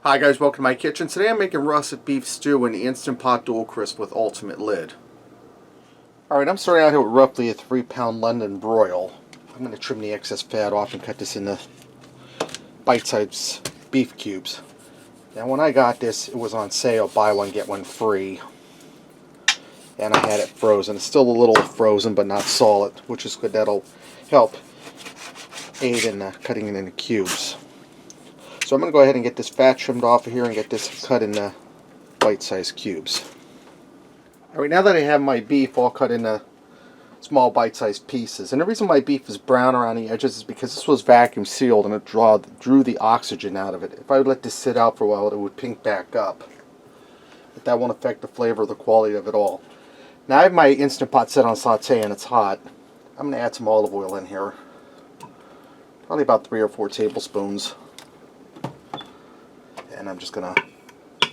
Hi guys, welcome to my kitchen. Today I'm making russet beef stew in the Instant Pot Dual Crisp with Ultimate Lid. Alright, I'm starting out here with roughly a 3-pound London broil. I'm going to trim the excess fat off and cut this into bite-sized beef cubes. Now when I got this, it was on sale, buy one get one free. And I had it frozen. It's still a little frozen but not solid, which is good. That'll help aid in cutting it into cubes. So I'm going to go ahead and get this fat trimmed off of here and get this cut into bite-sized cubes. Alright, now that I have my beef all cut into small bite-sized pieces, and the reason my beef is brown around the edges is because this was vacuum sealed and it drew the oxygen out of it. If I would let this sit out for a while, it would pink back up. But that won't affect the flavor or the quality of it all. Now I have my Instant Pot set on saute and it's hot. I'm going to add some olive oil in here. Probably about 3 or 4 tablespoons. And I'm just going to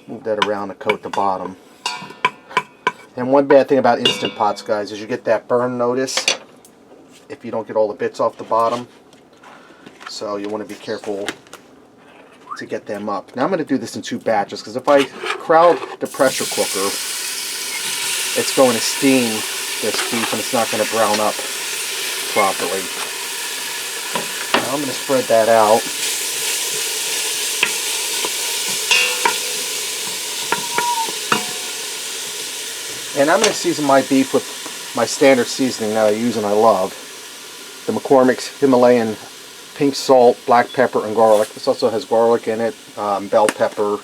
move that around to coat the bottom. And one bad thing about Instant Pots, guys, is you get that burn notice if you don't get all the bits off the bottom. So you want to be careful to get them up. Now I'm going to do this in 2 batches, because if I crowd the pressure cooker, it's going to steam this beef and it's not going to brown up properly. Now I'm going to spread that out. And I'm going to season my beef with my standard seasoning that I use and I love. The McCormick's Himalayan pink salt, black pepper, and garlic. This also has garlic in it, bell pepper,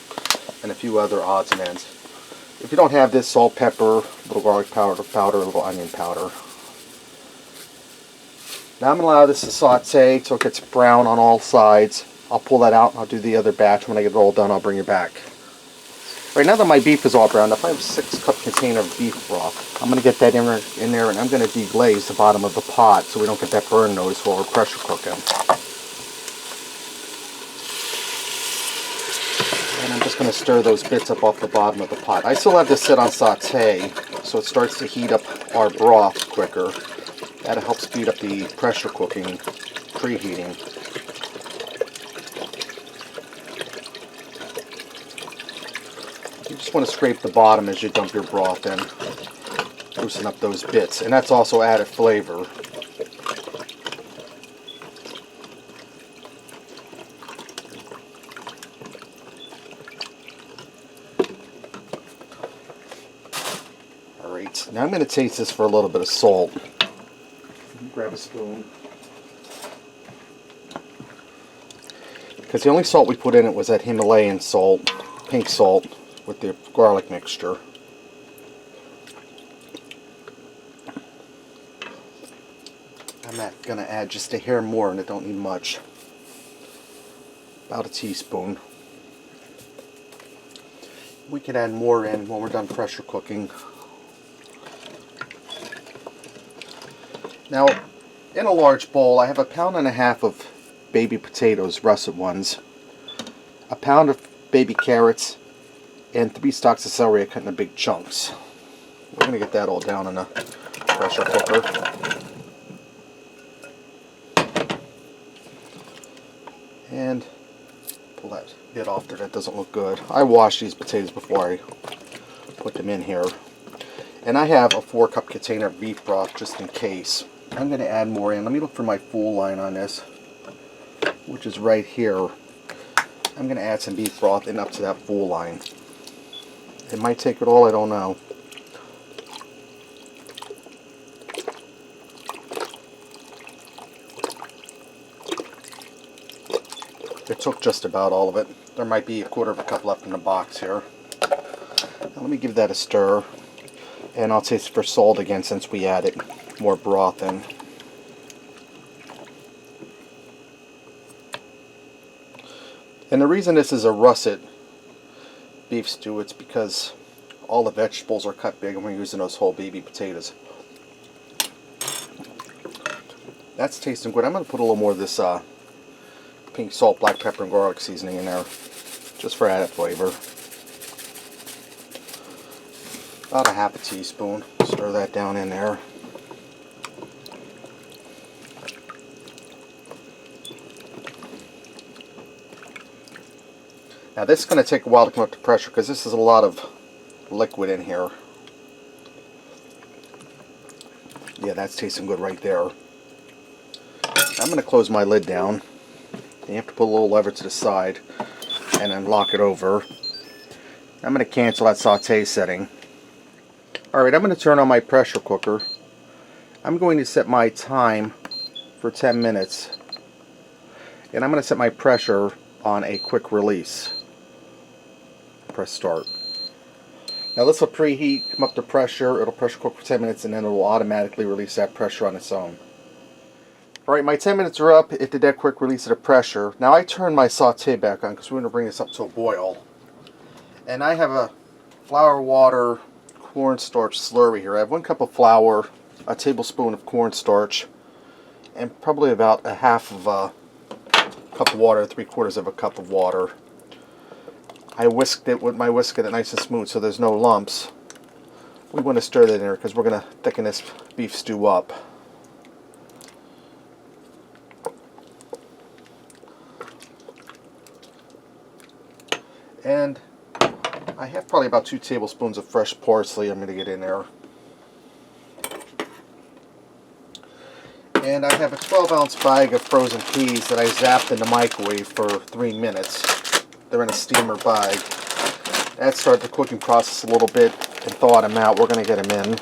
and a few other odds and ends. If you don't have this, salt, pepper, little garlic powder, little onion powder. Now I'm going to allow this to saute till it gets brown on all sides. I'll pull that out and I'll do the other batch. When I get it all done, I'll bring it back. Right now that my beef is all browned up, I have a 6-cup container of beef broth. I'm going to get that in there and I'm going to deglaze the bottom of the pot so we don't get that burn noise while we're pressure cooking. And I'm just going to stir those bits up off the bottom of the pot. I still have this set on saute so it starts to heat up our broth quicker. That'll help speed up the pressure cooking, preheating. You just want to scrape the bottom as you dump your broth in, loosen up those bits, and that's also added flavor. Alright, now I'm going to taste this for a little bit of salt. Grab a spoon. Because the only salt we put in it was that Himalayan salt, pink salt, with the garlic mixture. I'm not going to add just a hair more, and it don't need much. About a teaspoon. We can add more in when we're done pressure cooking. Now, in a large bowl, I have 1.5 pounds of baby potatoes, russet ones, 1 pound of baby carrots, and 3 stalks of celery I cut into big chunks. We're going to get that all down in a pressure cooker. And pull that bit off there, that doesn't look good. I washed these potatoes before I put them in here. And I have a 4-cup container of beef broth just in case. I'm going to add more in. Let me look for my full line on this, which is right here. I'm going to add some beef broth in up to that full line. It might take it all, I don't know. It took just about all of it. There might be 1/4 cup left in the box here. Now let me give that a stir. And I'll taste for salt again since we added more broth in. And the reason this is a russet beef stew, it's because all the vegetables are cut big and we're using those whole baby potatoes. That's tasting good. I'm going to put a little more of this pink salt, black pepper, and garlic seasoning in there, just for added flavor. About a 1/2 teaspoon. Stir that down in there. Now this is going to take a while to come up to pressure because this is a lot of liquid in here. Yeah, that's tasting good right there. I'm going to close my lid down. You have to put a little lever to the side and then lock it over. I'm going to cancel that saute setting. Alright, I'm going to turn on my pressure cooker. I'm going to set my time for 10 minutes. And I'm going to set my pressure on a quick release. Press start. Now this will preheat, come up to pressure, it'll pressure cook for 10 minutes and then it will automatically release that pressure on its own. Alright, my 10 minutes are up. It did that quick release of the pressure. Now I turn my saute back on because we're going to bring this up to a boil. And I have a flour, water, cornstarch slurry here. I have 1 cup of flour, a tablespoon of cornstarch, and probably about a half of a cup of water, 3/4 of a cup of water. I whisked it with my whisk, it nice and smooth so there's no lumps. We want to stir that in there because we're going to thicken this beef stew up. And I have probably about 2 tablespoons of fresh parsley I'm going to get in there. And I have a 12-ounce bag of frozen peas that I zapped in the microwave for 3 minutes. They're in a steamer bag. That started the cooking process a little bit and thawed them out. We're going to get them in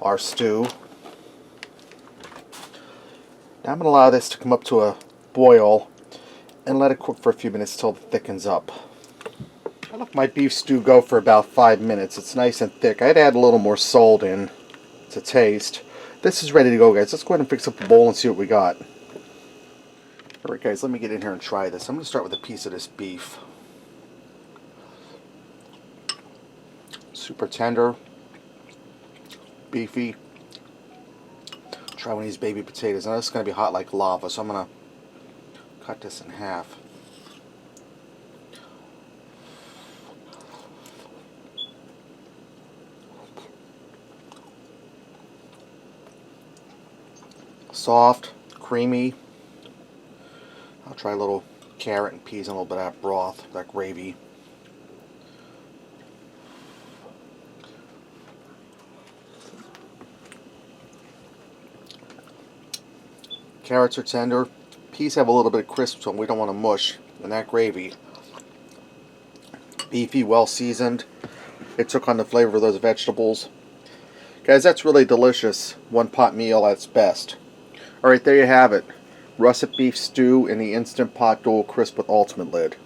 our stew. Now I'm going to allow this to come up to a boil and let it cook for a few minutes till it thickens up. I let my beef stew go for about 5 minutes. It's nice and thick. I'd add a little more salt in to taste. This is ready to go, guys. Let's go ahead and fix up the bowl and see what we got. Alright guys, let me get in here and try this. I'm going to start with a piece of this beef. Super tender, beefy. Try one of these baby potatoes. Now this is going to be hot like lava, so I'm going to cut this in half. Soft, creamy. I'll try a little carrot and peas and a little bit of that broth, that gravy. Carrots are tender. Peas have a little bit of crisp to them. We don't want to mush. And that gravy, beefy, well seasoned. It took on the flavor of those vegetables. Guys, that's really delicious. One pot meal at its best. Alright, there you have it. Russet beef stew in the Instant Pot Dual Crisp with Ultimate Lid.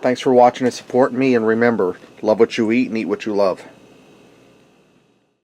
Thanks for watching and supporting me, and remember, love what you eat and eat what you love.